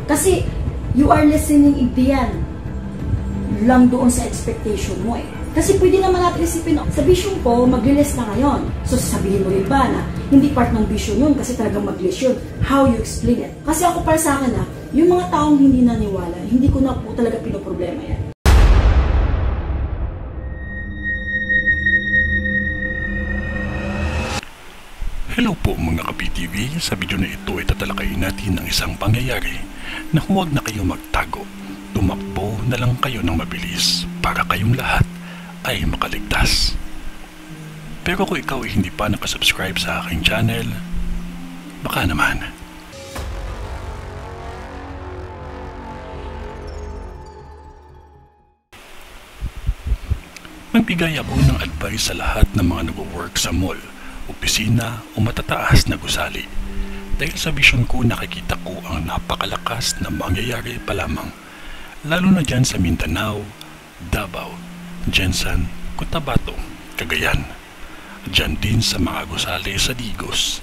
Kasi you are listening again lang doon sa expectation mo eh. Kasi pwede naman natin isipin, sa vision ko, mag-release na ngayon. So sasabihin mo rin ba na hindi part ng vision yun kasi talagang mag-release yun. How you explain it? Kasi ako para sa akin yung mga taong hindi naniwala, hindi ko na po talaga pinoproblema yan. Hello po mga ka-PTV, sa video na ito ay tatalakayin natin ang isang pangyayari na huwag na kayo magtago. Tumakbo na lang kayo ng mabilis para kayong lahat ay makaligtas. Pero kung ikaw ay hindi pa nakasubscribe sa aking channel, baka naman. Magbigay ako ng advice sa lahat ng mga nag-work sa mall, opisina o matataas na gusali. Dahil sa vision ko nakikita ko ang napakalakas na mangyayari pa lamang. Lalo na dyan sa Mindanao, Davao, Jensan, Cotabato, Cagayan. Dyan din sa mga gusali sa Digos.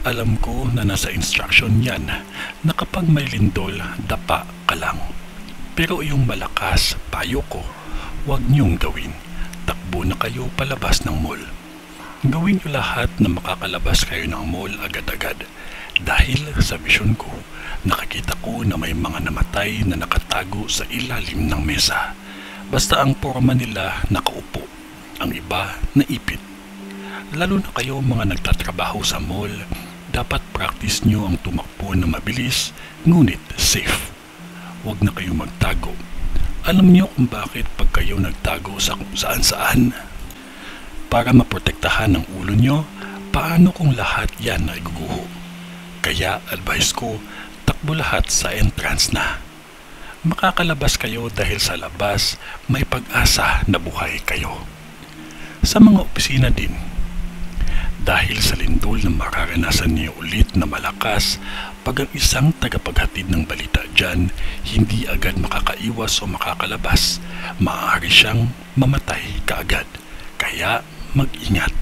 Alam ko na nasa instruction yan na kapag may lindol, dapa ka lang. Pero yung malakas, payo ko, huwag niyong gawin. Takbo na kayo palabas ng mall. Gawin niyo lahat na makakalabas kayo ng mall agad-agad. Dahil sa vision ko, nakikita ko na may mga namatay na nakatago sa ilalim ng mesa. Basta ang porma nila nakaupo, ang iba naipit. Lalo na kayo mga nagtatrabaho sa mall, dapat practice nyo ang tumakbo na mabilis, ngunit safe. Huwag na kayo magtago. Alam niyo kung bakit pag kayo nagtago sa kung saan-saan? Para maprotektahan ang ulo nyo, paano kung lahat yan ay guguho? Kaya advice ko, takbo lahat sa entrance na. Makakalabas kayo dahil sa labas may pag-asa na buhay kayo. Sa mga opisina din, dahil sa lindol na mararanasan niyo ulit na malakas, pag ang isang tagapaghatid ng balita dyan hindi agad makakaiwas o makakalabas, maaari siyang mamatay kaagad. Kaya mag-ingat.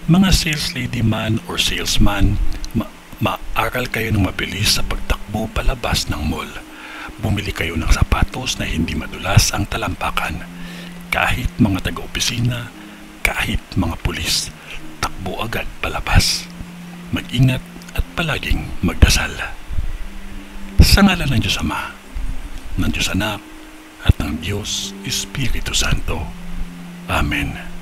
Mga sales lady man or salesman, maaral kayo ng mabilis sa pagtakbo palabas ng mall. Bumili kayo ng sapatos na hindi madulas ang talampakan. Kahit mga taga-opisina, kahit mga pulis, takbo agad palabas. Mag-ingat at palaging magdasal. Sa ngalan ng Diyos Ama, ng Diyos Anak, at ng Diyos Espiritu Santo. Amen.